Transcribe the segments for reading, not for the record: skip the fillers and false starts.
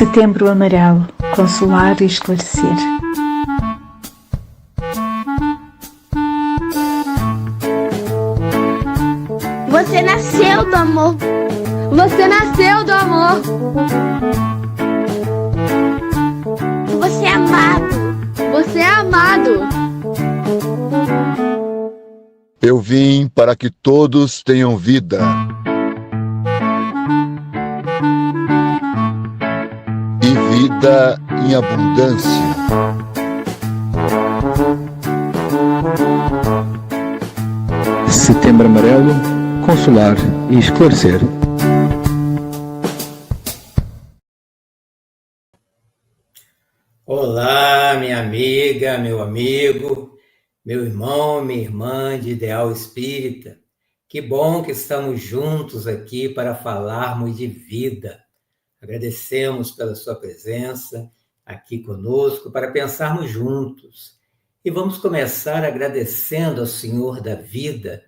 Setembro Amarelo, consolar e esclarecer. Você nasceu do amor. Você nasceu do amor. Você é amado. Você é amado. Eu vim para que todos tenham vida. E vida em abundância. Setembro Amarelo, consolar e esclarecer. Olá, minha amiga, meu amigo, meu irmão, minha irmã de ideal espírita. Que bom que estamos juntos aqui para falarmos de vida. Agradecemos pela sua presença aqui conosco para pensarmos juntos. E vamos começar agradecendo ao Senhor da vida,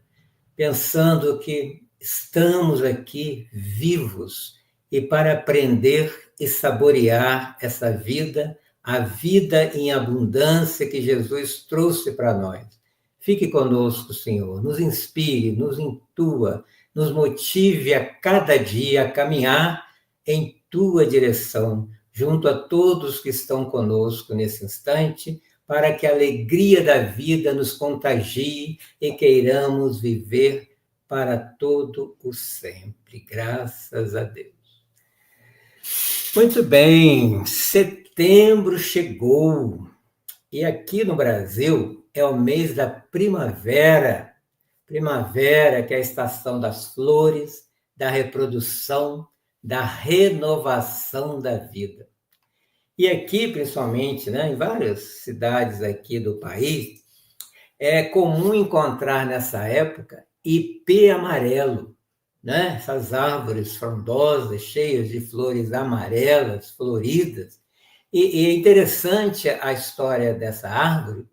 pensando que estamos aqui vivos e para aprender e saborear essa vida, a vida em abundância que Jesus trouxe para nós. Fique conosco, Senhor, nos inspire, nos intua, nos motive a cada dia a caminhar em tua direção, junto a todos que estão conosco nesse instante, para que a alegria da vida nos contagie e queiramos viver para todo o sempre. Graças a Deus. Muito bem, setembro chegou e aqui no Brasil é o mês da primavera. Primavera, que é a estação das flores, da reprodução, da renovação da vida. E aqui, principalmente, em várias cidades aqui do país, é comum encontrar nessa época ipê amarelo, Essas árvores frondosas, cheias de flores amarelas, floridas. E é interessante a história dessa árvore,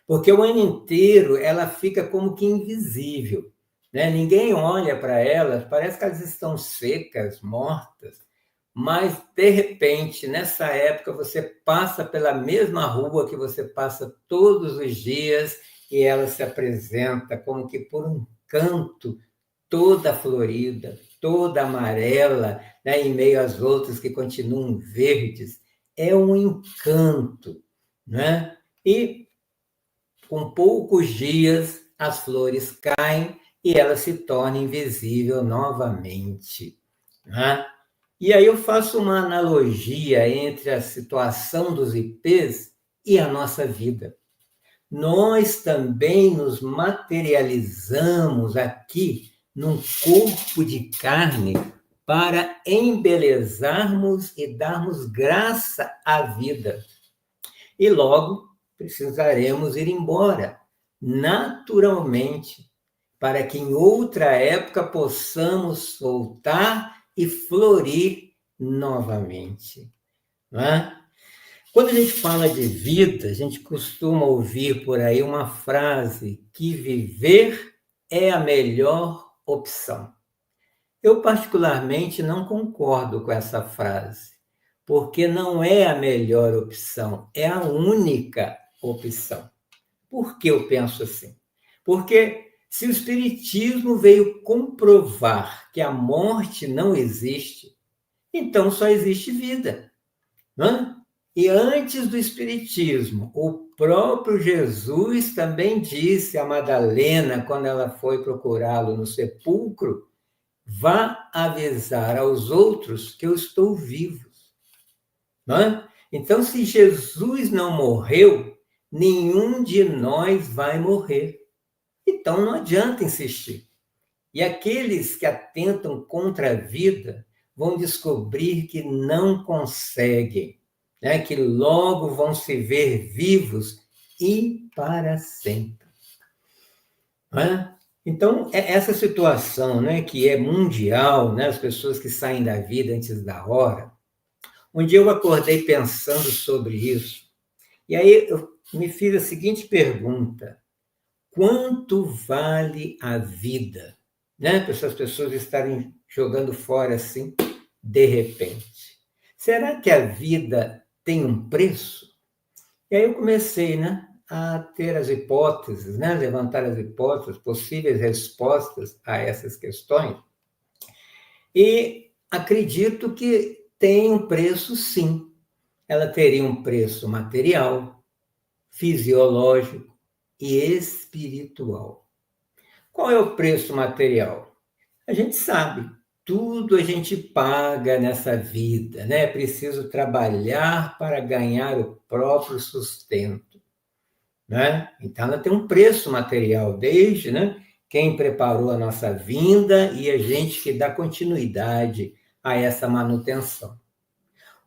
porque o ano inteiro ela fica como que invisível, Ninguém olha para elas, parece que elas estão secas, mortas, mas, de repente, nessa época, você passa pela mesma rua que você passa todos os dias e ela se apresenta como que por um canto, toda florida, toda amarela, em meio às outras que continuam verdes. É um encanto, E, com poucos dias, as flores caem e ela se torna invisível novamente, E aí eu faço uma analogia entre a situação dos ipês e a nossa vida. Nós também nos materializamos aqui num corpo de carne para embelezarmos e darmos graça à vida. E logo precisaremos ir embora, naturalmente, para que em outra época possamos voltar e florir novamente. Quando a gente fala de vida, a gente costuma ouvir por aí uma frase que viver é a melhor opção. Eu particularmente não concordo com essa frase, porque não é a melhor opção, é a única opção. Por que eu penso assim? Porque se o Espiritismo veio comprovar que a morte não existe, então só existe vida. E antes do Espiritismo, o próprio Jesus também disse a Madalena, quando ela foi procurá-lo no sepulcro, vá avisar aos outros que eu estou vivo. Então, se Jesus não morreu, nenhum de nós vai morrer. Então, não adianta insistir. E aqueles que atentam contra a vida vão descobrir que não conseguem, que logo vão se ver vivos e para sempre. Então, essa situação que é mundial, as pessoas que saem da vida antes da hora, um dia eu acordei pensando sobre isso, e aí eu me fiz a seguinte pergunta: quanto vale a vida? Para essas pessoas estarem jogando fora assim, de repente. será que a vida tem um preço? E aí eu comecei, né, a ter as hipóteses, né, levantar as hipóteses, possíveis respostas a essas questões. E acredito que tem um preço, sim. Ela teria um preço material, fisiológico e espiritual. Qual é o preço material? A gente sabe, tudo a gente paga nessa vida, né? É preciso trabalhar para ganhar o próprio sustento, né? Então, ela tem um preço material, desde, né, quem preparou a nossa vinda e a gente que dá continuidade a essa manutenção.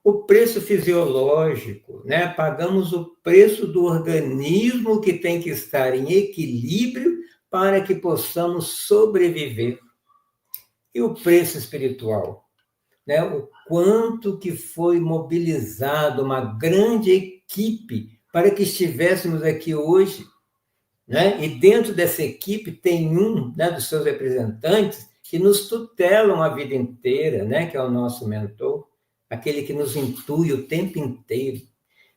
O preço fisiológico, né? Pagamos o preço do organismo que tem que estar em equilíbrio para que possamos sobreviver. E o preço espiritual, né? O quanto que foi mobilizado uma grande equipe para que estivéssemos aqui hoje, né? E dentro dessa equipe tem um, né, dos seus representantes que nos tutelam a vida inteira, né? Que é o nosso mentor, aquele que nos intui o tempo inteiro.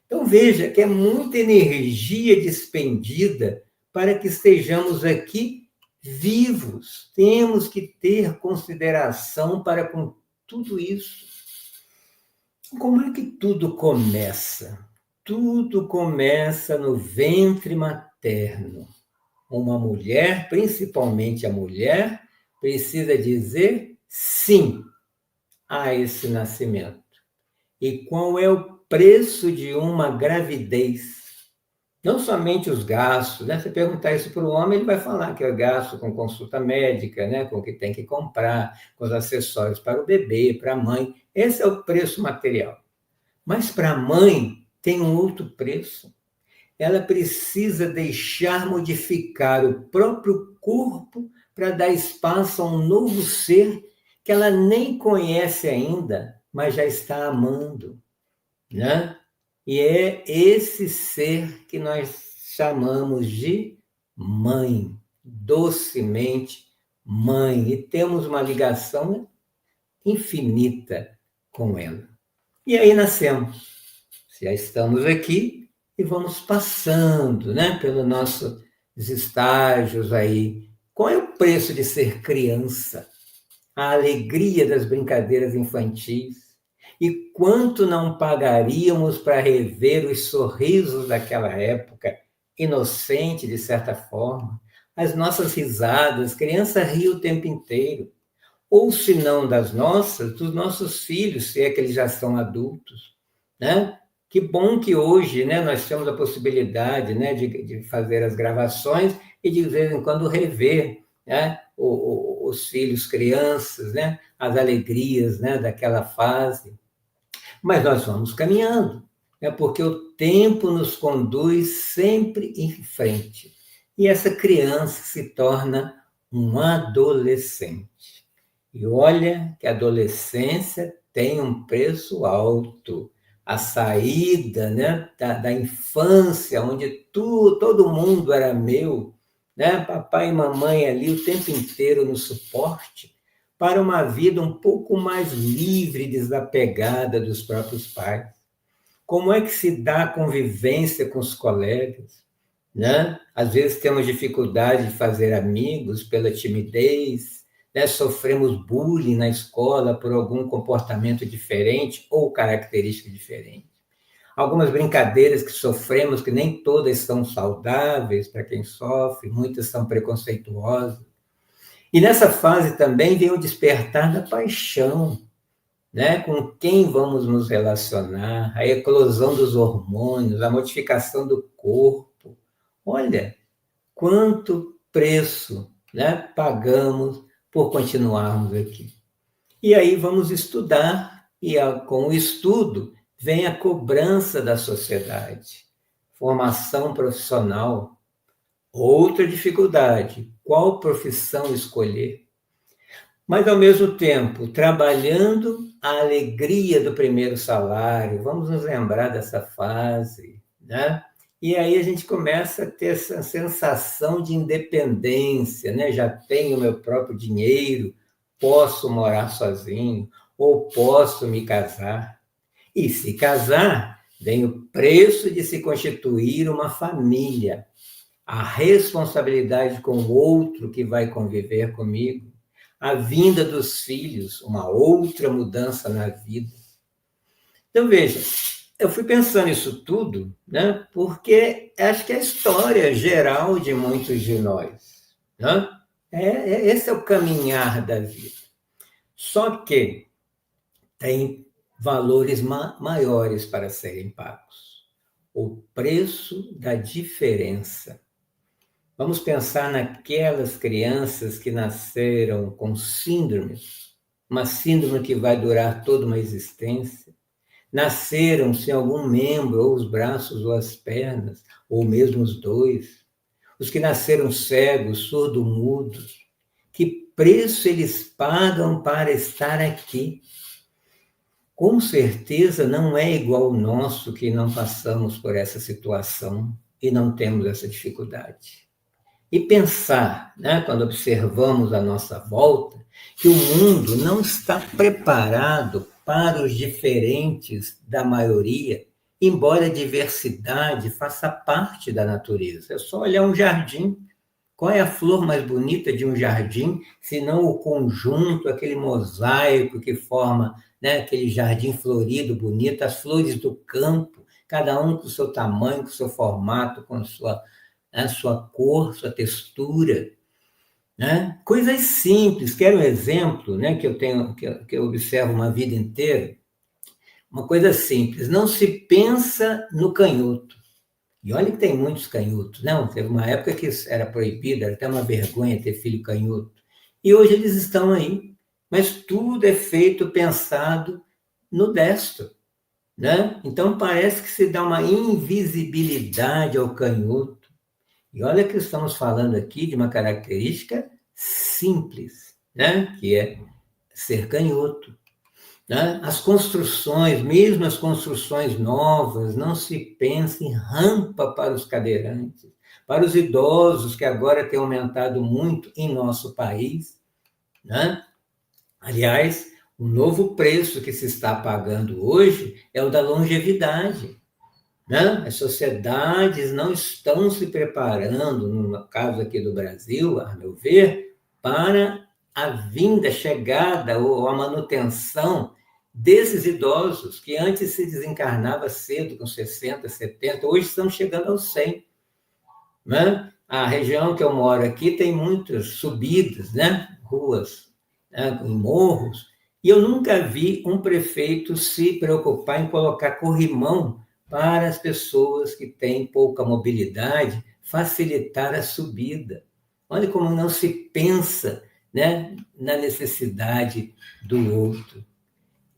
Então veja que é muita energia despendida para que estejamos aqui vivos. Temos que ter consideração para com tudo isso. Como é que tudo começa? Tudo começa no ventre materno. Uma mulher, principalmente a mulher, precisa dizer sim a esse nascimento. E qual é o preço de uma gravidez? Não somente os gastos, né? Se perguntar isso para o homem, ele vai falar que é gasto com consulta médica, né? Com o que tem que comprar, com os acessórios para o bebê, para a mãe. Esse é o preço material. Mas para a mãe tem um outro preço. Ela precisa deixar modificar o próprio corpo para dar espaço a um novo ser que ela nem conhece ainda, mas já está amando, né? E é esse ser que nós chamamos de mãe, docemente mãe, e temos uma ligação infinita com ela. E aí nascemos, já estamos aqui e vamos passando, né, pelos nossos estágios aí. Qual é o preço de ser criança? A alegria das brincadeiras infantis. E quanto não pagaríamos para rever os sorrisos daquela época, inocente de certa forma, as nossas risadas, criança ri o tempo inteiro. Ou se não das nossas, dos nossos filhos, se é que eles já são adultos, né? Que bom que hoje, né, nós temos a possibilidade, né, de fazer as gravações e de vez em quando rever, né, os filhos, crianças, né, as alegrias, né, daquela fase. Mas nós vamos caminhando, né, porque o tempo nos conduz sempre em frente. E essa criança se torna um adolescente. E olha que a adolescência tem um preço alto. A saída, né, da infância, onde todo mundo era meu, né, papai e mamãe ali o tempo inteiro no suporte, para uma vida um pouco mais livre e desapegada dos próprios pais. Como é que se dá a convivência com os colegas, né? Às vezes temos dificuldade de fazer amigos pela timidez, né? Sofremos bullying na escola por algum comportamento diferente ou característica diferente. Algumas brincadeiras que sofremos, que nem todas são saudáveis para quem sofre, muitas são preconceituosas. E nessa fase também vem o despertar da paixão, né? Com quem vamos nos relacionar, a eclosão dos hormônios, a modificação do corpo. Olha, quanto preço, né, pagamos por continuarmos aqui. E aí vamos estudar, e com o estudo vem a cobrança da sociedade, formação profissional. Outra dificuldade, qual profissão escolher? Mas, ao mesmo tempo, trabalhando a alegria do primeiro salário, vamos nos lembrar dessa fase, né? E aí a gente começa a ter essa sensação de independência, né? Já tenho meu próprio dinheiro, posso morar sozinho, ou posso me casar. E se casar, vem o preço de se constituir uma família, a responsabilidade com o outro que vai conviver comigo, a vinda dos filhos, uma outra mudança na vida. Então, veja, eu fui pensando isso tudo, né, porque acho que é a história geral de muitos de nós. Né? Esse é o caminhar da vida. Só que tem valores maiores para serem pagos. O preço da diferença. Vamos pensar naquelas crianças que nasceram com síndrome, uma síndrome que vai durar toda uma existência. Nasceram sem algum membro, ou os braços ou as pernas, ou mesmo os dois. Os que nasceram cegos, surdo-mudos. Que preço eles pagam para estar aqui? Com certeza não é igual o nosso, que não passamos por essa situação e não temos essa dificuldade. E pensar, né, quando observamos a nossa volta, que o mundo não está preparado para os diferentes da maioria, embora a diversidade faça parte da natureza. É só olhar um jardim. Qual é a flor mais bonita de um jardim, se não o conjunto, aquele mosaico que forma, né, aquele jardim florido, bonito, as flores do campo, cada um com o seu tamanho, com o seu formato, com a sua cor, sua textura. Né? Coisas simples. Quero um exemplo, né, que eu observo uma vida inteira. Uma coisa simples. Não se pensa no canhoto. E olha que tem muitos canhotos. Não, teve uma época que era proibido, era até uma vergonha ter filho canhoto. E hoje eles estão aí. Mas tudo é feito, pensado no destro. Né? Então parece que se dá uma invisibilidade ao canhoto. E olha que estamos falando aqui de uma característica simples, né? Que é ser canhoto. Né? As construções, mesmo as construções novas, não se pensa em rampa para os cadeirantes, para os idosos, que agora tem aumentado muito em nosso país. Né? Aliás, o novo preço que se está pagando hoje é o da longevidade. Né? As sociedades não estão se preparando, no caso aqui do Brasil, a meu ver, para a vinda, chegada ou a manutenção desses idosos que antes se desencarnava cedo, com 60, 70, hoje estamos chegando aos 100. Né? A região que eu moro aqui tem muitas subidas, né? Ruas, né? Em morros, e eu nunca vi um prefeito se preocupar em colocar corrimão para as pessoas que têm pouca mobilidade, facilitar a subida. Olha como não se pensa, né, na necessidade do outro.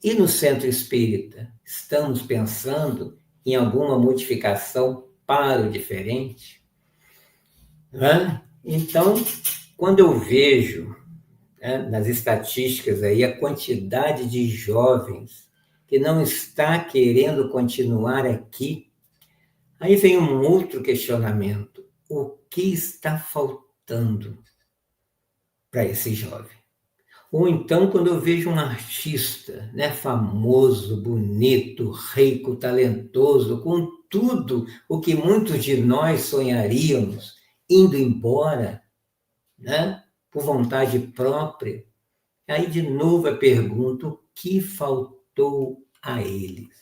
E no centro espírita, estamos pensando em alguma modificação para o diferente? Né? Então, quando eu vejo, né, nas estatísticas aí, a quantidade de jovens que não está querendo continuar aqui, aí vem um outro questionamento. O que está faltando para esse jovem? Ou então, quando eu vejo um artista, né, famoso, bonito, rico, talentoso, com tudo o que muitos de nós sonharíamos, indo embora, né, por vontade própria, aí de novo eu pergunto, o que faltou a eles?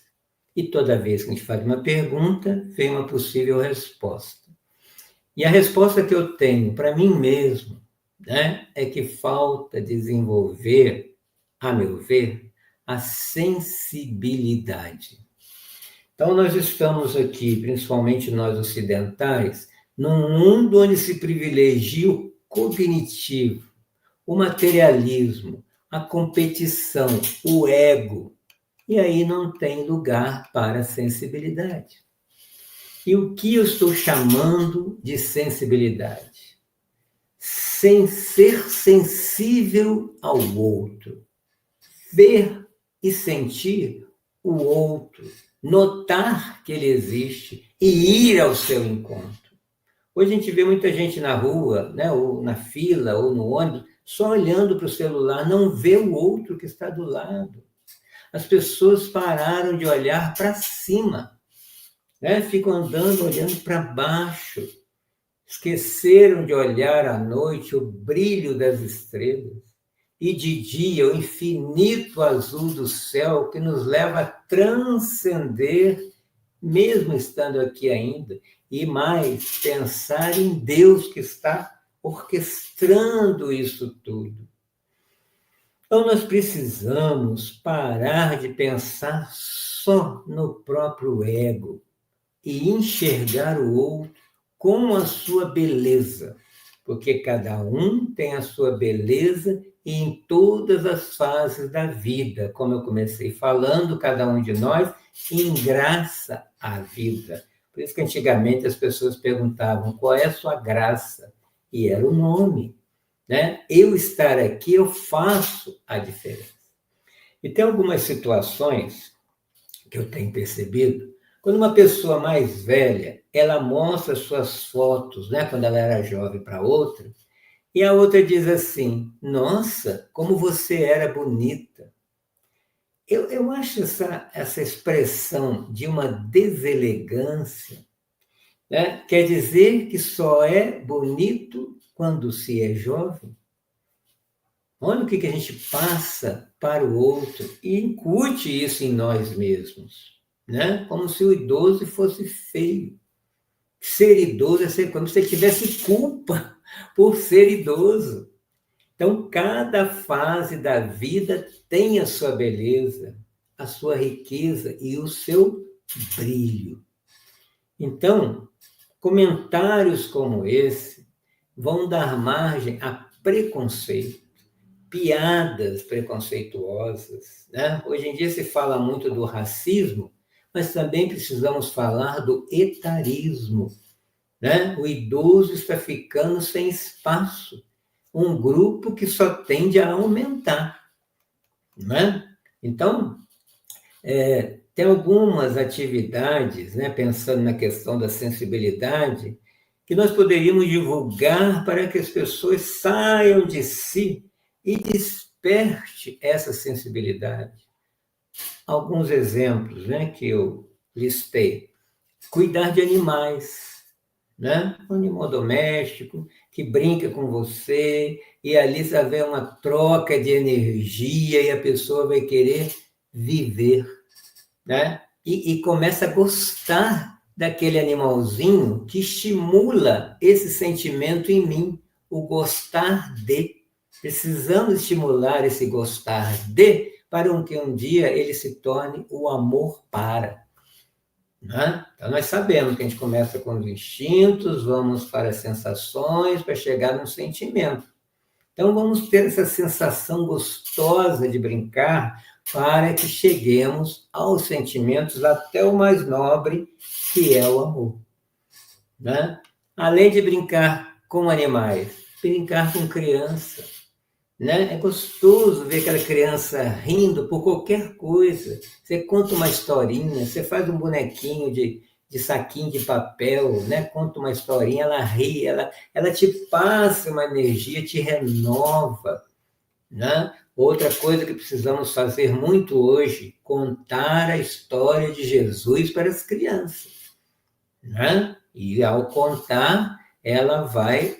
E toda vez que a gente faz uma pergunta, vem uma possível resposta. E a resposta que eu tenho para mim mesmo, né, é que falta desenvolver, a meu ver, a sensibilidade. Então, nós estamos aqui, principalmente nós ocidentais, num mundo onde se privilegia o cognitivo, o materialismo, a competição, o ego. E aí não tem lugar para a sensibilidade. E o que eu estou chamando de sensibilidade? Sem ser sensível ao outro. Ver e sentir o outro. Notar que ele existe e ir ao seu encontro. Hoje a gente vê muita gente na rua, né, ou na fila, ou no ônibus, só olhando para o celular, não vê o outro que está do lado. As pessoas pararam de olhar para cima, né? Ficam andando olhando para baixo. Esqueceram de olhar à noite o brilho das estrelas e de dia o infinito azul do céu que nos leva a transcender, mesmo estando aqui ainda, e mais, pensar em Deus que está orquestrando isso tudo. Então, nós precisamos parar de pensar só no próprio ego e enxergar o outro com a sua beleza, porque cada um tem a sua beleza e em todas as fases da vida, como eu comecei falando, cada um de nós engraça a vida. Por isso que antigamente as pessoas perguntavam qual é a sua graça, e era o nome. Né? Eu estar aqui, eu faço a diferença. E tem algumas situações que eu tenho percebido, quando uma pessoa mais velha, ela mostra suas fotos, né, quando ela era jovem para outra, e a outra diz assim, nossa, como você era bonita. Eu acho essa expressão de uma deselegância, né, quer dizer que só é bonito quando se é jovem. Olha o que a gente passa para o outro e incute isso em nós mesmos, né? Como se o idoso fosse feio. Ser idoso é ser como se ele tivesse culpa por ser idoso. Então, cada fase da vida tem a sua beleza, a sua riqueza e o seu brilho. Então, comentários como esse vão dar margem a preconceito, piadas preconceituosas, né? Hoje em dia se fala muito do racismo, mas também precisamos falar do etarismo, né? O idoso está ficando sem espaço, um grupo que só tende a aumentar, né? Então, tem algumas atividades, né, pensando na questão da sensibilidade, que nós poderíamos divulgar para que as pessoas saiam de si e desperte essa sensibilidade. Alguns exemplos, né, que eu listei. Cuidar de animais, né? Um animal doméstico que brinca com você e ali você vê uma troca de energia e a pessoa vai querer viver, né? E começa a gostar daquele animalzinho que estimula esse sentimento em mim, o gostar de. Precisamos estimular esse gostar de para que um dia ele se torne o amor para. Né? Então, nós sabemos que a gente começa com os instintos, vamos para as sensações, para chegar no sentimento. Então, vamos ter essa sensação gostosa de brincar para que cheguemos aos sentimentos até o mais nobre, que é o amor. Né? Além de brincar com animais, brincar com criança. Né? É gostoso ver aquela criança rindo por qualquer coisa. Você conta uma historinha, você faz um bonequinho de saquinho de papel, né? Conta uma historinha, ela ri, ela te passa uma energia, te renova. Né? Outra coisa que precisamos fazer muito hoje, contar a história de Jesus para as crianças. Né? E ao contar, ela vai...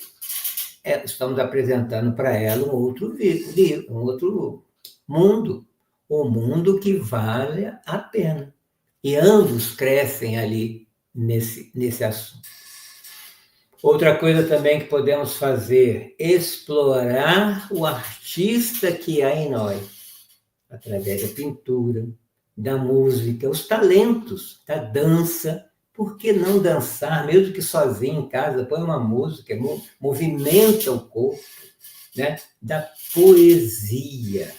estamos apresentando para ela um outro mundo, um mundo que vale a pena. E ambos crescem ali nesse assunto. Outra coisa também que podemos fazer, explorar o artista que há em nós, através da pintura, da música, os talentos, da dança. Por que não dançar, mesmo que sozinho em casa, põe uma música, movimenta o corpo, né? Da poesia.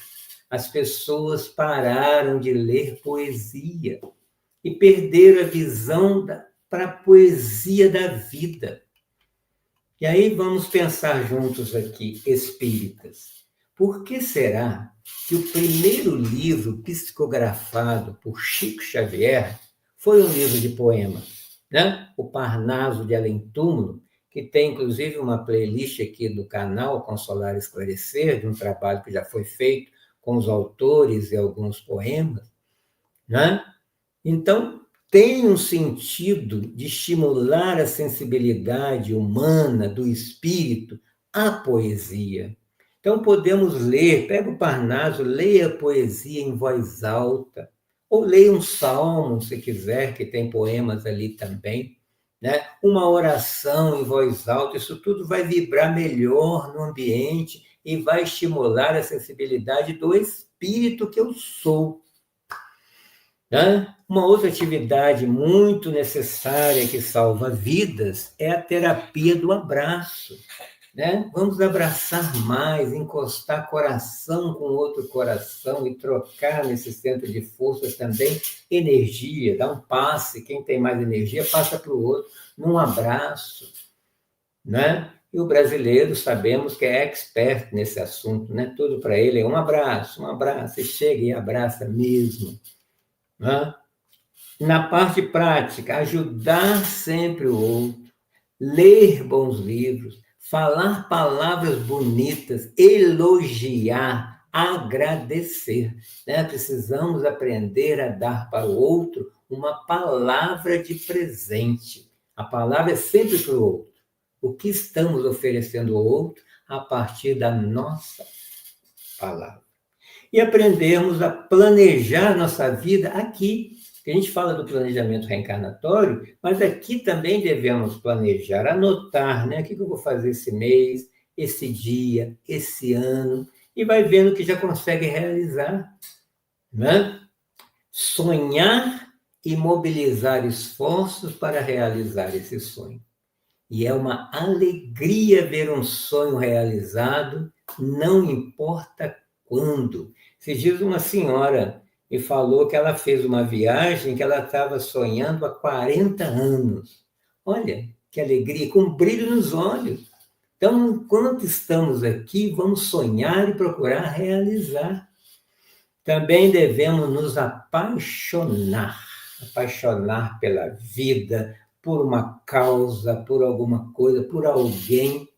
As pessoas pararam de ler poesia e perderam a visão para a poesia da vida. E aí vamos pensar juntos aqui, espíritas. Por que será que o primeiro livro psicografado por Chico Xavier foi um livro de poemas, né? O Parnaso de Além Túmulo, que tem inclusive uma playlist aqui do canal Consolar e Esclarecer, de um trabalho que já foi feito com os autores e alguns poemas. né? Então, tem um sentido de estimular a sensibilidade humana, do espírito, à poesia. Então, podemos ler, pega o Parnaso, leia a poesia em voz alta, ou leia um salmo, se quiser, que tem poemas ali também, né? Uma oração em voz alta, isso tudo vai vibrar melhor no ambiente e vai estimular a sensibilidade do espírito que eu sou. Né? Uma outra atividade muito necessária que salva vidas é a terapia do abraço. Né? Vamos abraçar mais, encostar coração com outro coração e trocar nesse centro de forças também energia, dar um passe, quem tem mais energia passa para o outro, num abraço. Né? E o brasileiro, sabemos que é expert nesse assunto, né? Tudo para ele é um abraço, e chega e abraça mesmo. Né? Na parte prática, ajudar sempre o outro, ler bons livros, falar palavras bonitas, elogiar, agradecer. Né? Precisamos aprender a dar para o outro uma palavra de presente. A palavra é sempre para o outro. O que estamos oferecendo ao outro a partir da nossa palavra. E aprendermos a planejar nossa vida aqui. A gente fala do planejamento reencarnatório, mas aqui também devemos planejar, anotar, né? O que eu vou fazer esse mês, esse dia, esse ano, e vai vendo que já consegue realizar. Né? Sonhar e mobilizar esforços para realizar esse sonho. E é uma alegria ver um sonho realizado, não importa quando. Se diz uma senhora e falou que ela fez uma viagem que ela estava sonhando há 40 anos. Olha, que alegria, com um brilho nos olhos. Então, enquanto estamos aqui, vamos sonhar e procurar realizar. Também devemos nos apaixonar pela vida, por uma causa, por alguma coisa, por alguém,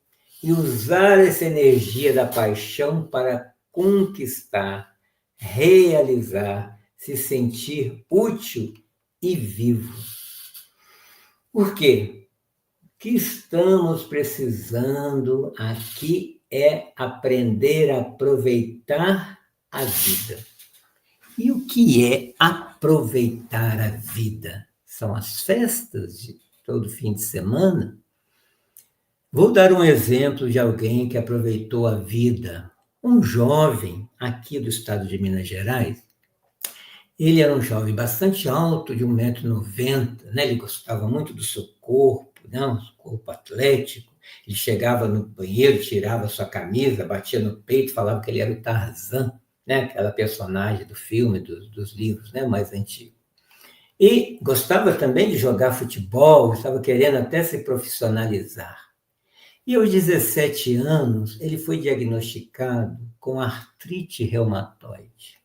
e usar essa energia da paixão para conquistar, realizar, se sentir útil e vivo. Por quê? O que estamos precisando aqui é aprender a aproveitar a vida. E o que é aproveitar a vida? São as festas de todo fim de semana? Vou dar um exemplo de alguém que aproveitou a vida. Um jovem aqui do estado de Minas Gerais. Ele era um jovem bastante alto, de 1,90 m, né? Ele gostava muito do seu corpo, né? Um corpo atlético. Ele chegava no banheiro, tirava sua camisa, batia no peito, falava que ele era o Tarzan, né? Aquela personagem do filme, dos livros, né? Mais antigos. E gostava também de jogar futebol, estava querendo até se profissionalizar. E aos 17 anos, ele foi diagnosticado com artrite reumatoide.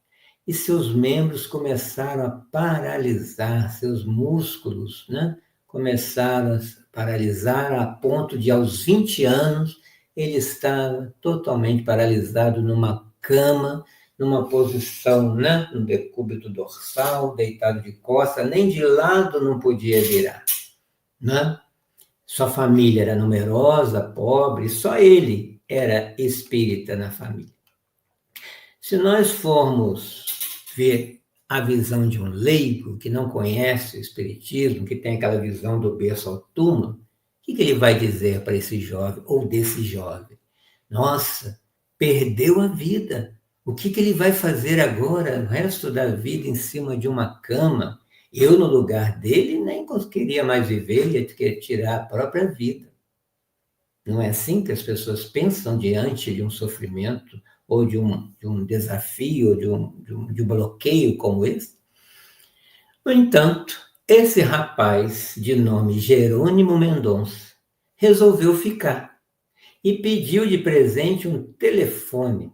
E seus membros começaram a paralisar, seus músculos, né? Começaram a paralisar a ponto de, aos 20 anos, ele estava totalmente paralisado numa cama, numa posição, né, no decúbito dorsal, deitado de costas, nem de lado não podia virar. Né? Sua família era numerosa, pobre, só ele era espírita na família. Se nós formos ver a visão de um leigo que não conhece o espiritismo, que tem aquela visão do berço ao túmulo, o que ele vai dizer para esse jovem ou desse jovem? Nossa, perdeu a vida. O que ele vai fazer agora, o resto da vida, em cima de uma cama? Eu, no lugar dele, nem queria mais viver, ia querer tirar a própria vida. Não é assim que as pessoas pensam diante de um sofrimento, ou de um desafio, de um bloqueio como esse? No entanto, esse rapaz, de nome Jerônimo Mendonça, resolveu ficar e pediu de presente um telefone.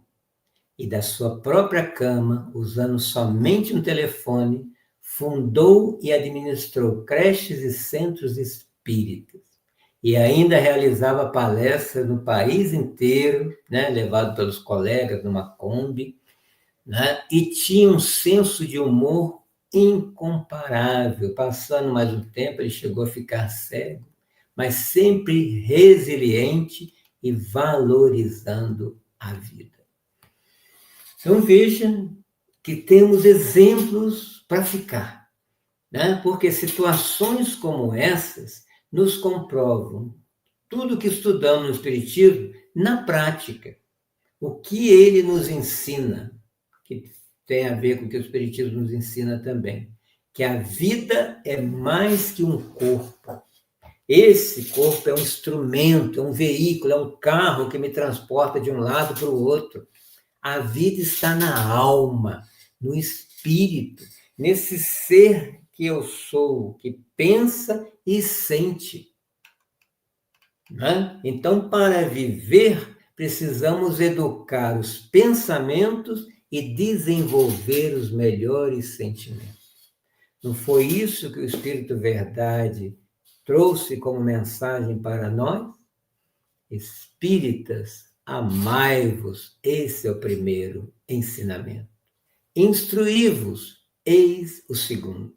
E da sua própria cama, usando somente um telefone, fundou e administrou creches e centros espíritas. E ainda realizava palestras no país inteiro, né, levado pelos colegas numa Kombi, né, e tinha um senso de humor incomparável. Passando mais um tempo, ele chegou a ficar cego, mas sempre resiliente e valorizando a vida. Então, veja que temos exemplos para ficar, né? Porque situações como essas nos comprovam tudo que estudamos no Espiritismo na prática. O que ele nos ensina, que tem a ver com o que o Espiritismo nos ensina também, que a vida é mais que um corpo. Esse corpo é um instrumento, é um veículo, é um carro que me transporta de um lado para o outro. A vida está na alma, no espírito, nesse ser que eu sou, que pensa e sente. Né? Então, para viver, precisamos educar os pensamentos e desenvolver os melhores sentimentos. Não foi isso que o Espírito Verdade trouxe como mensagem para nós? Espíritas, amai-vos, esse é o primeiro ensinamento. Instruí-vos, eis o segundo.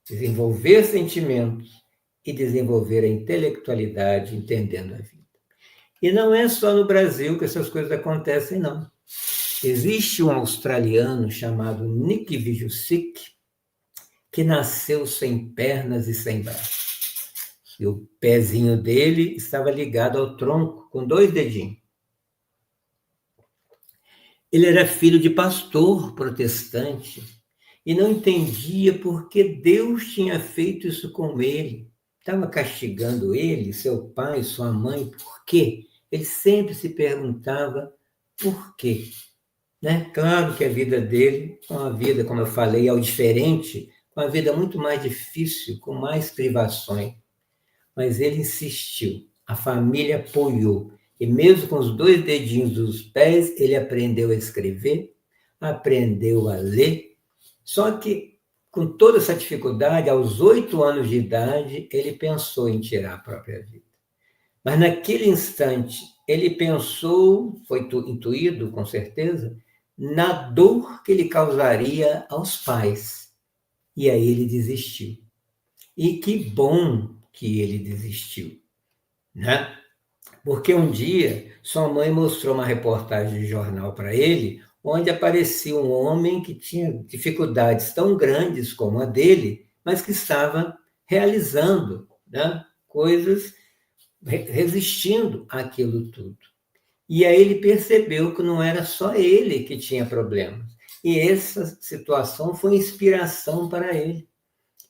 Desenvolver sentimentos e desenvolver a intelectualidade, entendendo a vida. E não é só no Brasil que essas coisas acontecem, não. Existe um australiano chamado Nick Vujicic, que nasceu sem pernas e sem braços. E o pezinho dele estava ligado ao tronco, com 2 dedinhos. Ele era filho de pastor protestante e não entendia por que Deus tinha feito isso com ele. Estava castigando ele, seu pai, sua mãe, por quê? Ele sempre se perguntava por quê. Né? Claro que a vida dele, uma vida, como eu falei, ao diferente, uma vida muito mais difícil, com mais privações. Mas ele insistiu, a família apoiou. E mesmo com os 2 dedinhos dos pés, ele aprendeu a escrever, aprendeu a ler. Só que, com toda essa dificuldade, aos 8 anos de idade, ele pensou em tirar a própria vida. Mas naquele instante, ele pensou, foi intuído, com certeza, na dor que ele causaria aos pais. E aí ele desistiu. E que bom que ele desistiu, né? Porque um dia sua mãe mostrou uma reportagem de jornal para ele, onde aparecia um homem que tinha dificuldades tão grandes como a dele, mas que estava realizando, né, coisas, resistindo àquilo tudo. E aí ele percebeu que não era só ele que tinha problemas. E essa situação foi inspiração para ele.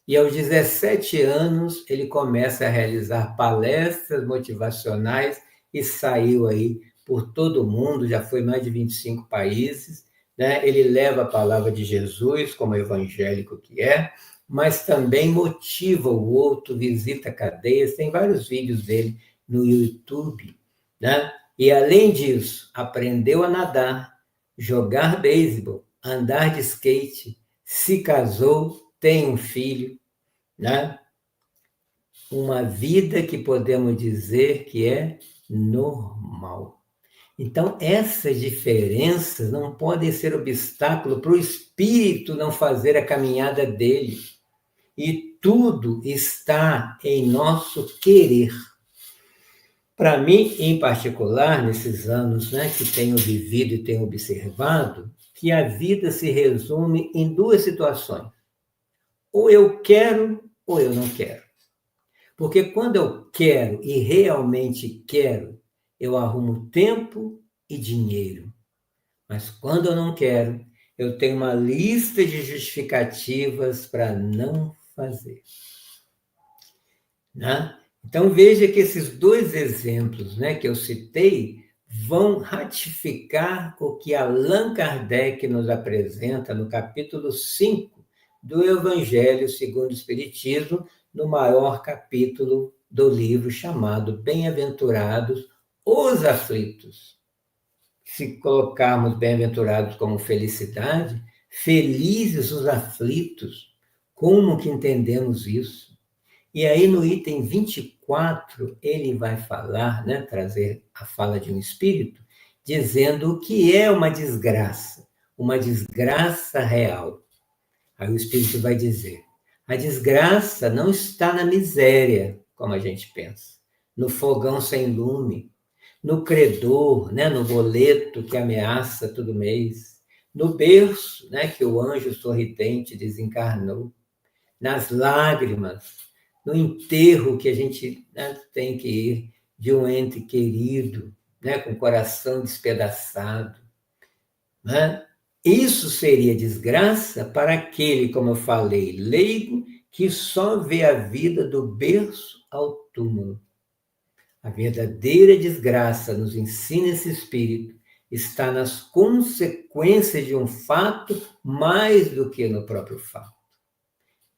E aos 17 anos, ele começa a realizar palestras motivacionais e saiu aí por todo o mundo, já foi em mais de 25 países, né? Ele leva a palavra de Jesus, como evangélico que é, mas também motiva o outro, visita cadeias, tem vários vídeos dele no YouTube, né? E além disso, aprendeu a nadar, jogar beisebol, andar de skate, se casou, tem um filho, né? Uma vida que podemos dizer que é normal. Então, essas diferenças não podem ser obstáculo para o espírito não fazer a caminhada dele. E tudo está em nosso querer. Para mim, em particular, nesses anos, né, que tenho vivido e tenho observado, que a vida se resume em 2 situações. Ou eu quero, ou eu não quero. Porque quando eu quero e realmente quero, eu arrumo tempo e dinheiro. Mas quando eu não quero, eu tenho uma lista de justificativas para não fazer. Né? Então veja que esses 2 exemplos, né, que eu citei vão ratificar o que Allan Kardec nos apresenta no capítulo 5 do Evangelho segundo o Espiritismo, no maior capítulo do livro chamado Bem-aventurados os aflitos. Se colocarmos bem-aventurados como felicidade, felizes os aflitos, como que entendemos isso? E aí no item 24, ele vai falar, né, trazer a fala de um espírito, dizendo o que é uma desgraça real. Aí o Espírito vai dizer, a desgraça não está na miséria, como a gente pensa, no fogão sem lume, no credor, né, no boleto que ameaça todo mês, no berço, né, que o anjo sorridente desencarnou, nas lágrimas, no enterro que a gente, né, tem que ir de um ente querido, né, com o coração despedaçado. Né? Isso seria desgraça para aquele, como eu falei, leigo, que só vê a vida do berço ao túmulo. A verdadeira desgraça, nos ensina esse espírito, está nas consequências de um fato mais do que no próprio fato.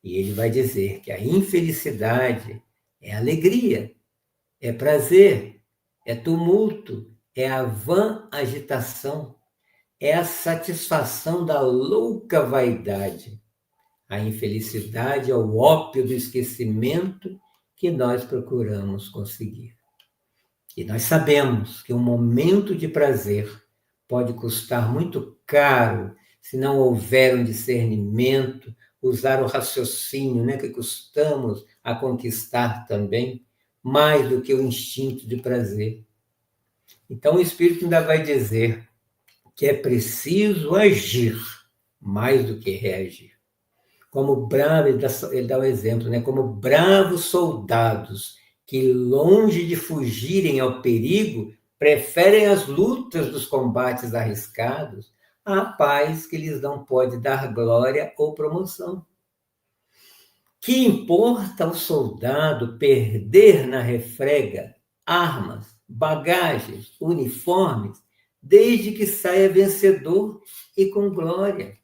E ele vai dizer que a infelicidade é alegria, é prazer, é tumulto, é a vã agitação, é a satisfação da louca vaidade. A infelicidade é o ópio do esquecimento que nós procuramos conseguir. E nós sabemos que um momento de prazer pode custar muito caro se não houver um discernimento, usar o raciocínio, né, que custamos a conquistar também, mais do que o instinto de prazer. Então o Espírito ainda vai dizer que é preciso agir mais do que reagir. Como bravo, ele dá o exemplo, né? Como bravos soldados que, longe de fugirem ao perigo, preferem as lutas dos combates arriscados à paz que lhes não pode dar glória ou promoção. Que importa ao soldado perder na refrega armas, bagagens, uniformes, desde que saia vencedor e com glória?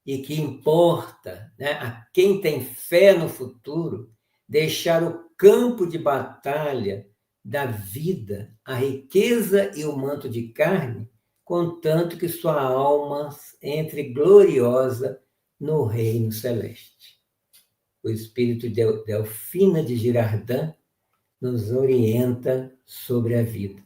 E que importa, né, a quem tem fé no futuro deixar o campo de batalha da vida, a riqueza e o manto de carne, contanto que sua alma entre gloriosa no reino celeste. O espírito de Delfina de Girardin nos orienta sobre a vida.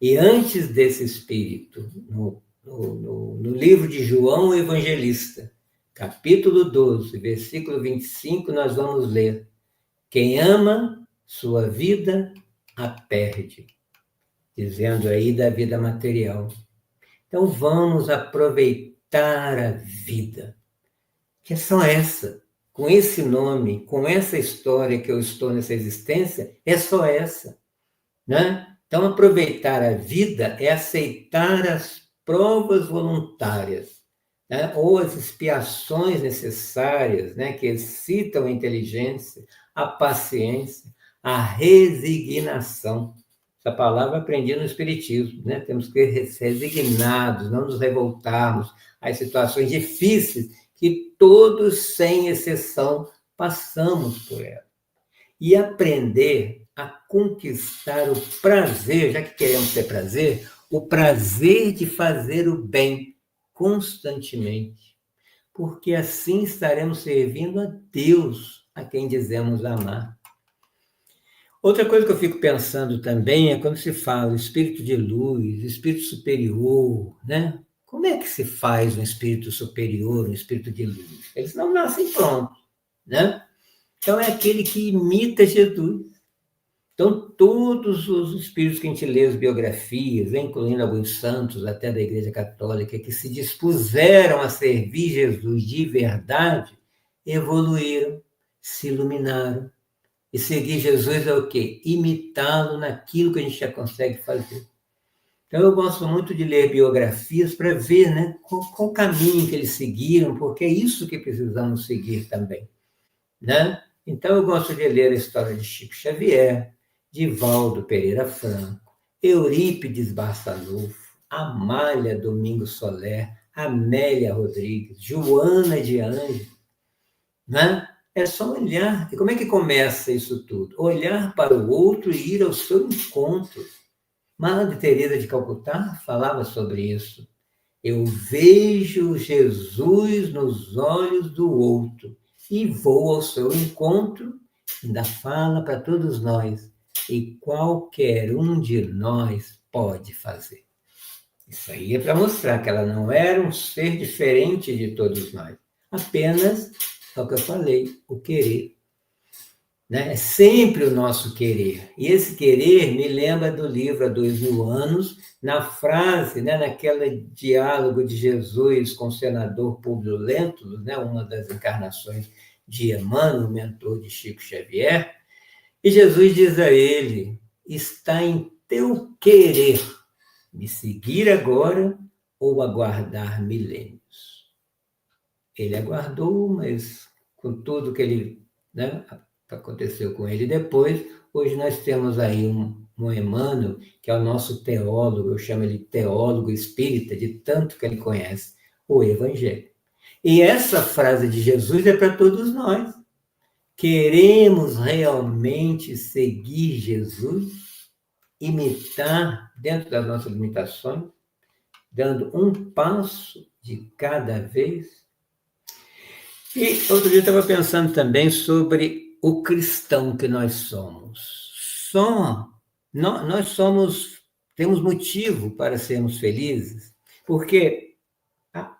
E antes desse espírito, no livro de João o Evangelista, capítulo 12, versículo 25, nós vamos ler: quem ama sua vida, a perde. Dizendo aí da vida material. Então vamos aproveitar a vida, que é só essa. Com esse nome, com essa história que eu estou nessa existência, é só essa. Né? Então aproveitar a vida é aceitar as provas voluntárias, né? Ou as expiações necessárias, né? Que excitam a inteligência, a paciência, a resignação. Essa palavra aprendi no Espiritismo, né? Temos que ser resignados, não nos revoltarmos às situações difíceis que todos, sem exceção, passamos por ela. E aprender a conquistar o prazer, já que queremos ter prazer, o prazer de fazer o bem constantemente, porque assim estaremos servindo a Deus, a quem dizemos amar. Outra coisa que eu fico pensando também é quando se fala espírito de luz, espírito superior, né? Como é que se faz um espírito superior, um espírito de luz? Eles não nascem prontos, né? Então é aquele que imita Jesus. Então, todos os espíritos que a gente lê as biografias, incluindo alguns santos até da Igreja Católica, que se dispuseram a servir Jesus de verdade, evoluíram, se iluminaram. E seguir Jesus é o quê? Imitá-lo naquilo que a gente já consegue fazer. Então, eu gosto muito de ler biografias para ver, né, qual o caminho que eles seguiram, porque é isso que precisamos seguir também. Né? Então, eu gosto de ler a história de Chico Xavier, Divaldo Pereira Franco, Eurípides Barçanufo, Amália Domingos Soler, Amélia Rodrigues, Joana de Anjos. Né? É só olhar. E como é que começa isso tudo? Olhar para o outro e ir ao seu encontro. Madre Teresa de Calcutá falava sobre isso. Eu vejo Jesus nos olhos do outro e vou ao seu encontro, ainda fala para todos nós, e qualquer um de nós pode fazer. Isso aí é para mostrar que ela não era um ser diferente de todos nós. Apenas, é o que eu falei, o querer. Né? É sempre o nosso querer. E esse querer me lembra do livro Há 2000 anos, na frase, né, naquele diálogo de Jesus com o senador Públio Lentulus, né, uma das encarnações de Emmanuel, mentor de Chico Xavier, e Jesus diz a ele: está em teu querer me seguir agora ou aguardar milênios. Ele aguardou, mas com tudo que ele, né, aconteceu com ele depois, hoje nós temos aí um Emmanuel, que é o nosso teólogo, eu chamo ele teólogo espírita, de tanto que ele conhece o Evangelho. E essa frase de Jesus é para todos nós. Queremos realmente seguir Jesus, imitar dentro das nossas limitações, dando um passo de cada vez. E outro dia eu estava pensando também sobre o cristão que nós somos. Nós somos, temos motivo para sermos felizes, porque há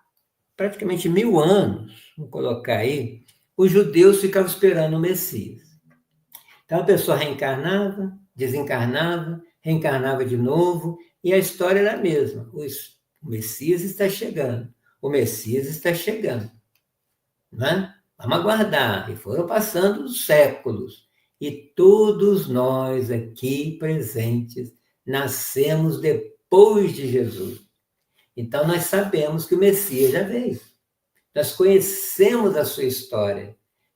praticamente 1000 anos, vamos colocar aí, os judeus ficavam esperando o Messias. Então a pessoa reencarnava, desencarnava, reencarnava de novo, e a história era a mesma. O Messias está chegando, o Messias está chegando. Né? Vamos aguardar. E foram passando os séculos. E todos nós aqui presentes nascemos depois de Jesus. Então nós sabemos que o Messias já veio. Nós conhecemos a sua história.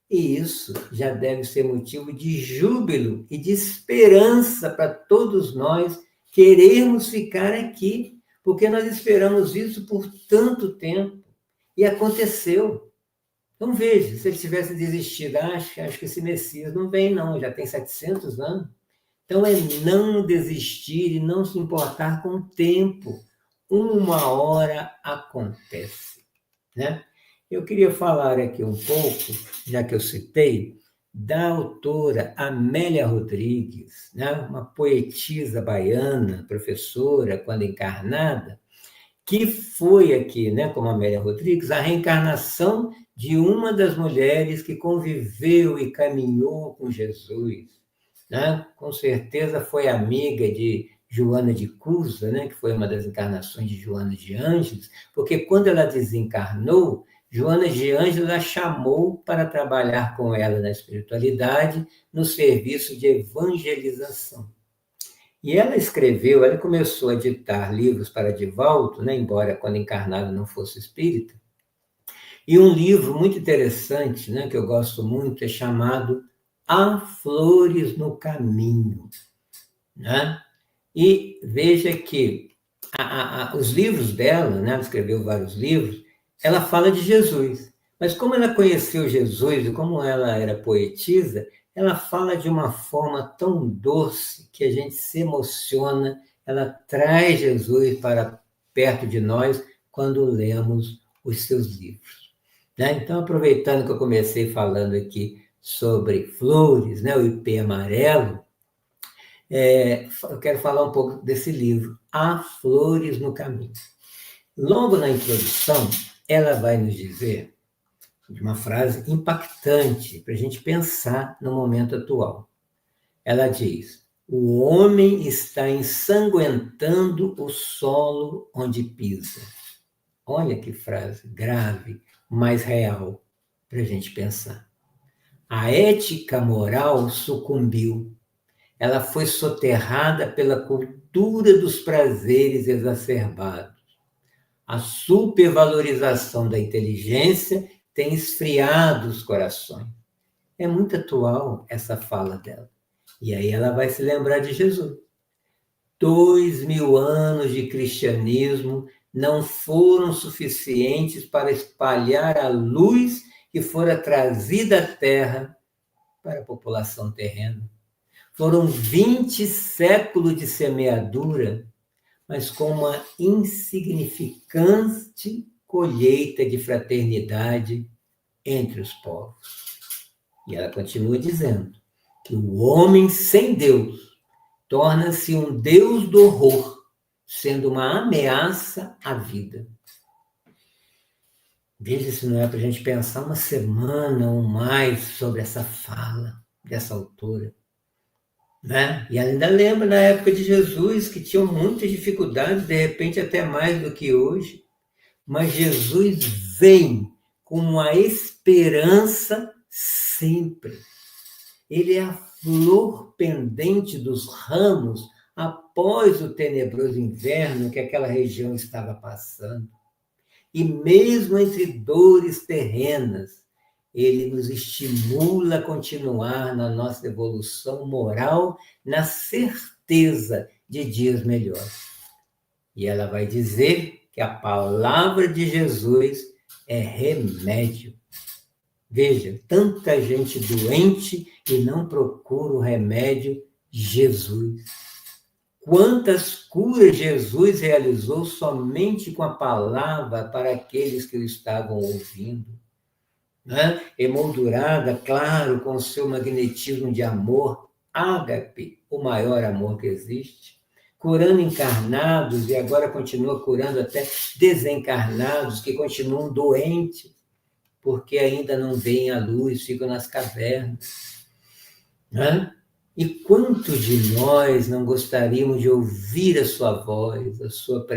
E isso já deve ser motivo de júbilo e de esperança para todos nós querermos ficar aqui, porque nós esperamos isso por tanto tempo. E aconteceu. Então veja, se ele tivesse desistido, acho que esse Messias não vem não, já tem 700 anos. Então é não desistir e não se importar com o tempo. Uma hora acontece, né? Eu queria falar aqui um pouco, já que eu citei, da autora Amélia Rodrigues, né? Uma poetisa baiana, professora, quando encarnada, que foi aqui, né, como Amélia Rodrigues, a reencarnação de uma das mulheres que conviveu e caminhou com Jesus. Né? Com certeza foi amiga de Joana de Cusa, né, que foi uma das encarnações de Joana de Ângeles, porque quando ela desencarnou, Joana de Ângeles a chamou para trabalhar com ela na espiritualidade, no serviço de evangelização. E ela começou a ditar livros para Divaldo, né, embora quando encarnado não fosse espírita, e um livro muito interessante, né, que eu gosto muito, é chamado Há Flores no Caminho. Né? E veja que os livros dela, né, ela escreveu vários livros, ela fala de Jesus. Mas como ela conheceu Jesus e como ela era poetisa, ela fala de uma forma tão doce que a gente se emociona, ela traz Jesus para perto de nós quando lemos os seus livros. Né? Então, aproveitando que eu comecei falando aqui sobre flores, né, o ipê amarelo, eu quero falar um pouco desse livro, Há Flores no Caminho. Logo na introdução, ela vai nos dizer de uma frase impactante para a gente pensar no momento atual. Ela diz: o homem está ensanguentando o solo onde pisa. Olha que frase grave, mas real, para a gente pensar. A ética moral sucumbiu. Ela foi soterrada pela cultura dos prazeres exacerbados. A supervalorização da inteligência tem esfriado os corações. É muito atual essa fala dela. E aí ela vai se lembrar de Jesus. 2000 anos de cristianismo não foram suficientes para espalhar a luz que fora trazida à Terra para a população terrena. Foram 20 séculos de semeadura, mas com uma insignificante colheita de fraternidade entre os povos. E ela continua dizendo que o homem sem Deus torna-se um Deus do horror, sendo uma ameaça à vida. Veja se não é para a gente pensar uma semana ou mais sobre essa fala dessa autora. Né? E ainda lembro na época de Jesus que tinham muitas dificuldades, de repente até mais do que hoje, mas Jesus vem com uma esperança sempre. Ele é a flor pendente dos ramos após o tenebroso inverno que aquela região estava passando. E mesmo entre dores terrenas, ele nos estimula a continuar na nossa evolução moral, na certeza de dias melhores. E ela vai dizer que a palavra de Jesus é remédio. Veja, tanta gente doente e não procura o remédio Jesus. Quantas curas Jesus realizou somente com a palavra para aqueles que o estavam ouvindo. Né? Emoldurada, claro, com o seu magnetismo de amor, ágape, o maior amor que existe, curando encarnados e agora continua curando até desencarnados que continuam doentes, porque ainda não veem a luz, ficam nas cavernas. Né? E quantos de nós não gostaríamos de ouvir a sua voz, a sua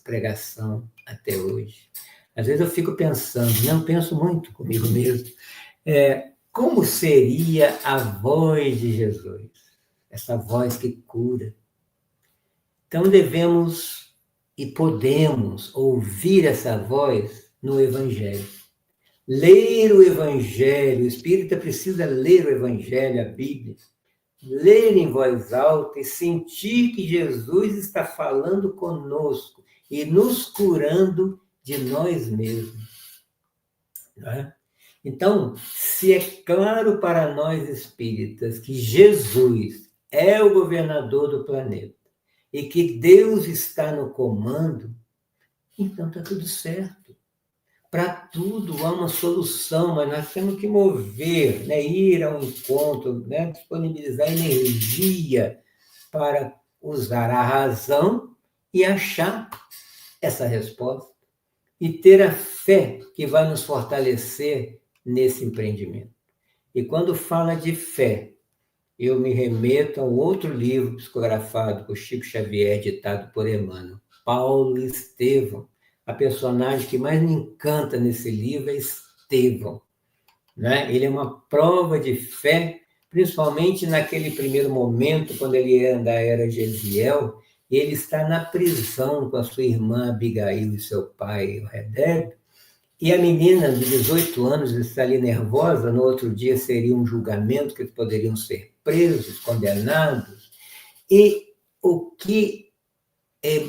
pregação até hoje? Às vezes eu fico pensando, não penso muito comigo mesmo, como seria a voz de Jesus? Essa voz que cura. Então devemos e podemos ouvir essa voz no Evangelho. Ler o Evangelho, o espírita precisa ler o Evangelho, a Bíblia, ler em voz alta e sentir que Jesus está falando conosco e nos curando de nós mesmos. Não é? Então, se é claro para nós espíritas que Jesus é o governador do planeta e que Deus está no comando, então está tudo certo. Para tudo há uma solução, mas nós temos que mover, né? Ir ao encontro, né? Disponibilizar energia para usar a razão e achar essa resposta. E ter a fé que vai nos fortalecer nesse empreendimento. E quando fala de fé, eu me remeto a um outro livro psicografado por Chico Xavier, ditado por Emmanuel, Paulo Estevão. A personagem que mais me encanta nesse livro é Estevão. Né? Ele é uma prova de fé, principalmente naquele primeiro momento, quando ele ainda era Gesiel, ele está na prisão com a sua irmã Abigail e seu pai, o Redeb, e a menina de 18 anos está ali nervosa, no outro dia seria um julgamento, que eles poderiam ser presos, condenados, e o que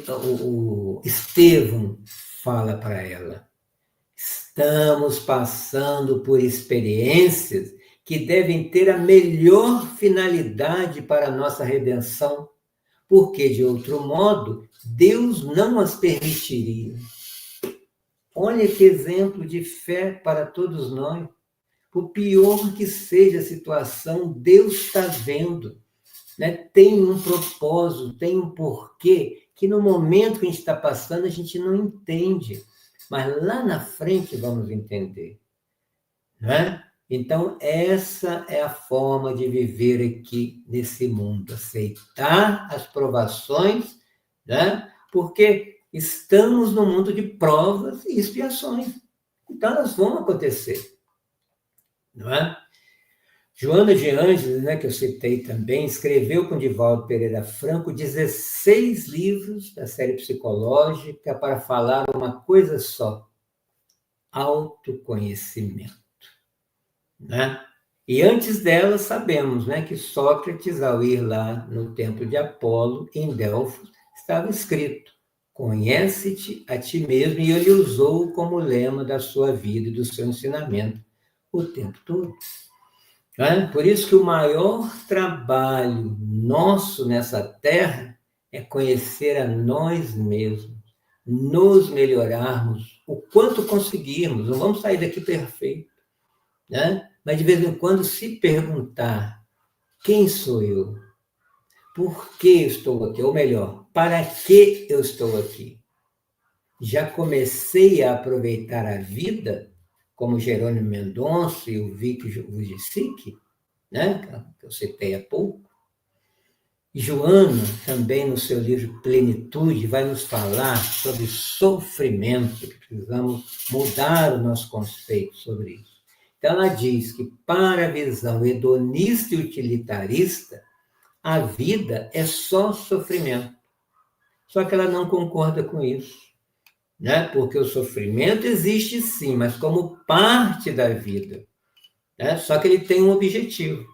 o Estevão fala para ela? Estamos passando por experiências que devem ter a melhor finalidade para a nossa redenção, porque, de outro modo, Deus não as permitiria. Olha que exemplo de fé para todos nós. Por pior que seja a situação, Deus está vendo. Né? Tem um propósito, tem um porquê, que no momento que a gente está passando, a gente não entende. Mas lá na frente vamos entender. Né? Então, essa é a forma de viver aqui nesse mundo, aceitar as provações, né? Porque estamos no mundo de provas e expiações. Então, elas vão acontecer. Não é? Joana de Ângeles, né, que eu citei também, escreveu com Divaldo Pereira Franco 16 livros da série psicológica para falar uma coisa só: autoconhecimento. Né? E antes dela, sabemos, né, que Sócrates, ao ir lá no templo de Apolo, em Delfos, estava escrito: conhece-te a ti mesmo, e ele usou como lema da sua vida e do seu ensinamento o tempo todo. Né? Por isso que o maior trabalho nosso nessa terra é conhecer a nós mesmos, nos melhorarmos o quanto conseguirmos. Não vamos sair daqui perfeito. Né? Mas de vez em quando se perguntar: quem sou eu? Por que estou aqui? Ou melhor, para que eu estou aqui? já comecei a aproveitar a vida, como Jerônimo Mendonça e o Vic Vujicic, né, que eu citei há pouco. Joana, também no seu livro Plenitude, vai nos falar sobre sofrimento, que precisamos mudar o nosso conceito sobre isso. Então, ela diz que, para a visão hedonista e utilitarista, a vida é só sofrimento. Só que ela não concorda com isso, né? Porque o sofrimento existe sim, mas como parte da vida, né? Só que ele tem um objetivo.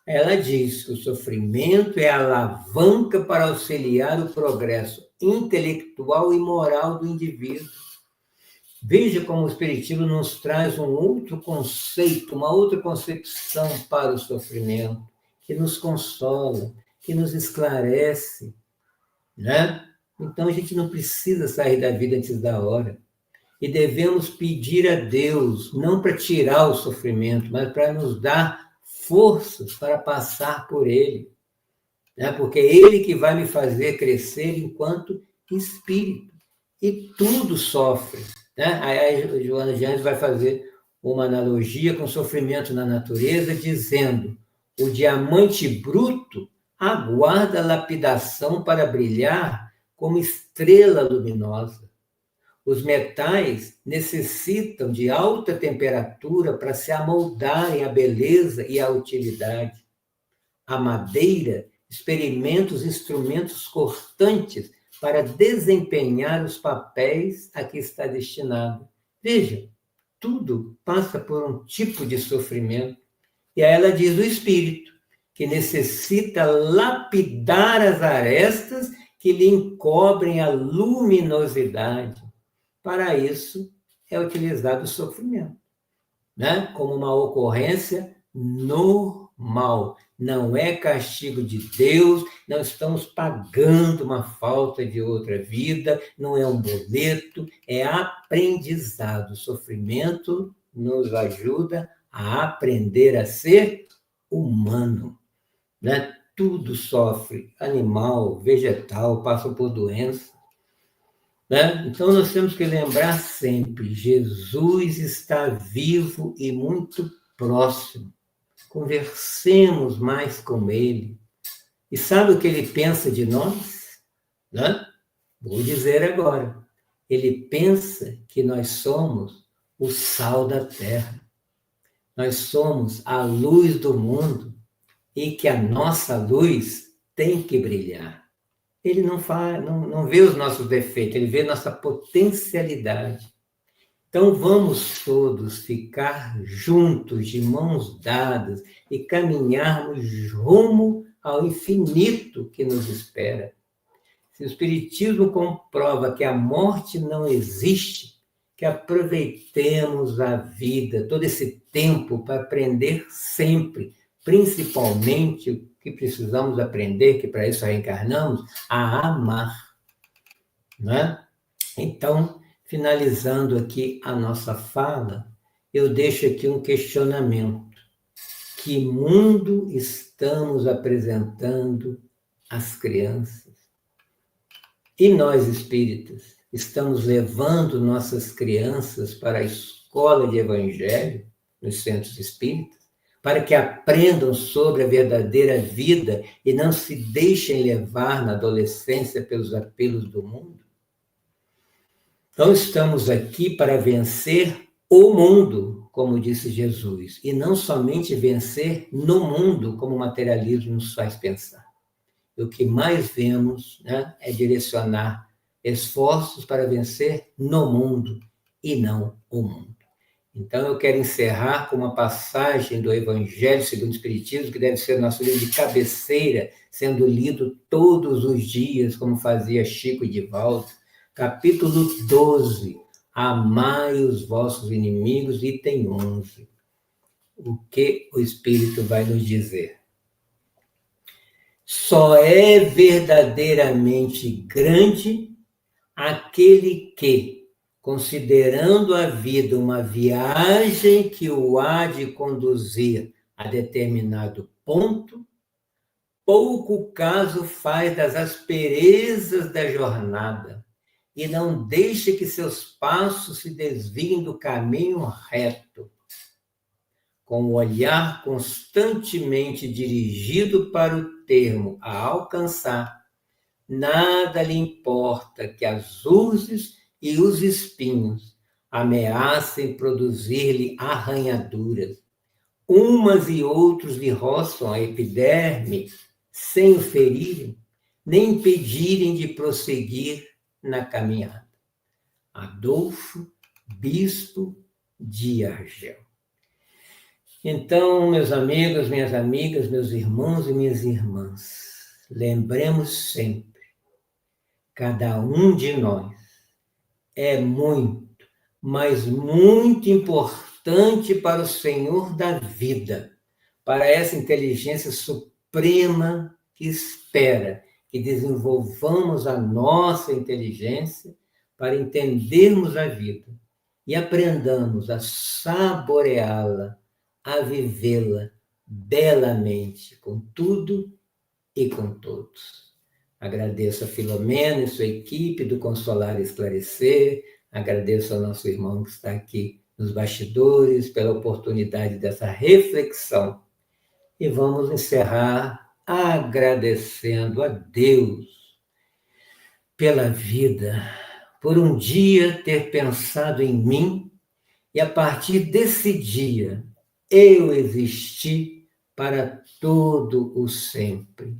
Ela diz que o sofrimento é a alavanca para auxiliar o progresso intelectual e moral do indivíduo. Veja como o Espiritismo nos traz um outro conceito, uma outra concepção para o sofrimento, que nos consola, que nos esclarece, né? Então a gente não precisa sair da vida antes da hora. E devemos pedir a Deus, não para tirar o sofrimento, mas para nos dar forças para passar por ele, né? Porque é ele que vai me fazer crescer enquanto espírito. E tudo sofre, né? Aí a Joana de Anjos vai fazer uma analogia com o sofrimento na natureza, dizendo: o diamante bruto aguarda a lapidação para brilhar como estrela luminosa. Os metais necessitam de alta temperatura para se amoldarem à beleza e à utilidade. A madeira experimenta os instrumentos cortantes para desempenhar os papéis a que está destinado. Veja, tudo passa por um tipo de sofrimento. E aí ela diz o espírito, que necessita lapidar as arestas que lhe encobrem a luminosidade. Para isso, é utilizado o sofrimento, né? Como uma ocorrência normal. Não é castigo de Deus, não estamos pagando uma falta de outra vida, não é um boleto, é aprendizado. O sofrimento nos ajuda a aprender a ser humano, né? Tudo sofre, animal, vegetal, passa por doença. Né? Então, nós temos que lembrar sempre, Jesus está vivo e muito próximo. Conversemos mais com ele. E sabe o que ele pensa de nós? Né? Vou dizer agora. Ele pensa que nós somos o sal da terra. Nós somos a luz do mundo e que a nossa luz tem que brilhar. Ele não vê os nossos defeitos, ele vê nossa potencialidade. Então, vamos todos ficar juntos, de mãos dadas, e caminharmos rumo ao infinito que nos espera. Se o Espiritismo comprova que a morte não existe, que aproveitemos a vida, todo esse tempo, para aprender sempre, principalmente o que precisamos aprender, que para isso reencarnamos, a amar. Né? Então, finalizando aqui a nossa fala, eu deixo aqui um questionamento. Que mundo estamos apresentando às crianças? E nós, espíritas, estamos levando nossas crianças para a escola de evangelho, nos centros espíritas, para que aprendam sobre a verdadeira vida e não se deixem levar na adolescência pelos apelos do mundo? Então, estamos aqui para vencer o mundo, como disse Jesus, e não somente vencer no mundo, como o materialismo nos faz pensar. E o que mais vemos, né, é direcionar esforços para vencer no mundo e não o mundo. Então, eu quero encerrar com uma passagem do Evangelho segundo o Espiritismo, que deve ser nosso livro de cabeceira, sendo lido todos os dias, como fazia Chico Divaldo. Capítulo 12, amai os vossos inimigos, item 11. O que o Espírito vai nos dizer? Só é verdadeiramente grande aquele que, considerando a vida uma viagem que o há de conduzir a determinado ponto, pouco caso faz das asperezas da jornada e não deixe que seus passos se desviem do caminho reto. Com o olhar constantemente dirigido para o termo a alcançar, nada lhe importa que as urzes e os espinhos ameacem produzir-lhe arranhaduras. Umas e outros lhe roçam a epiderme sem o ferirem, nem impedirem de prosseguir na caminhada. Adolfo, bispo de Argel. Então, meus amigos, minhas amigas, meus irmãos e minhas irmãs, lembremos sempre, cada um de nós é muito, mas muito importante para o Senhor da vida, para essa inteligência suprema que espera que desenvolvamos a nossa inteligência para entendermos a vida e aprendamos a saboreá-la, a vivê-la belamente, com tudo e com todos. Agradeço a Filomena e sua equipe do Consolar e Esclarecer, agradeço ao nosso irmão que está aqui nos bastidores pela oportunidade dessa reflexão. E vamos encerrar agradecendo a Deus pela vida, por um dia ter pensado em mim e a partir desse dia eu existi para todo o sempre.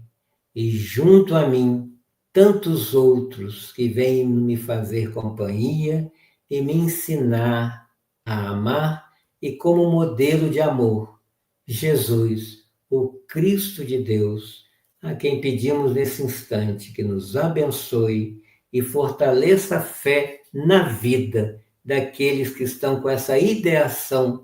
E junto a mim, tantos outros que vêm me fazer companhia e me ensinar a amar e como modelo de amor, Jesus, o Cristo de Deus, a quem pedimos nesse instante que nos abençoe e fortaleça a fé na vida daqueles que estão com essa ideação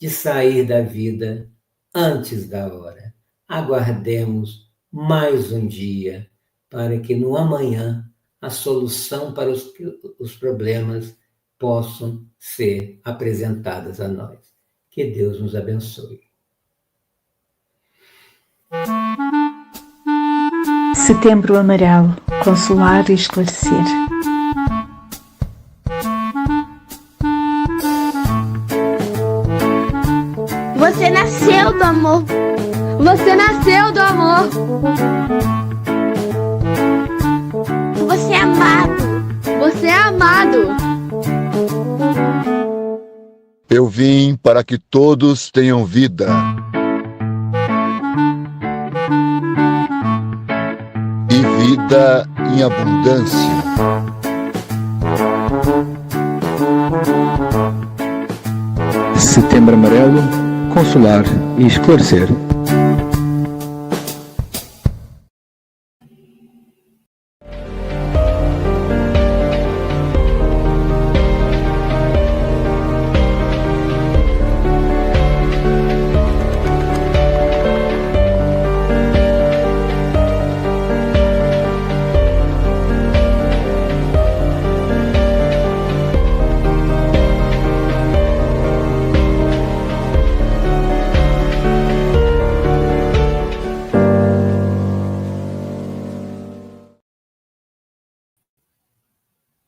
de sair da vida antes da hora. Aguardemos mais um dia para que no amanhã a solução para os problemas possam ser apresentadas a nós. Que Deus nos abençoe. Setembro Amarelo, Consolar e Esclarecer. Você nasceu do amor. Você nasceu do amor. Você é amado. Você é amado. Eu vim para que todos tenham vida. E vida em abundância. Setembro Amarelo, Consolar e Esclarecer.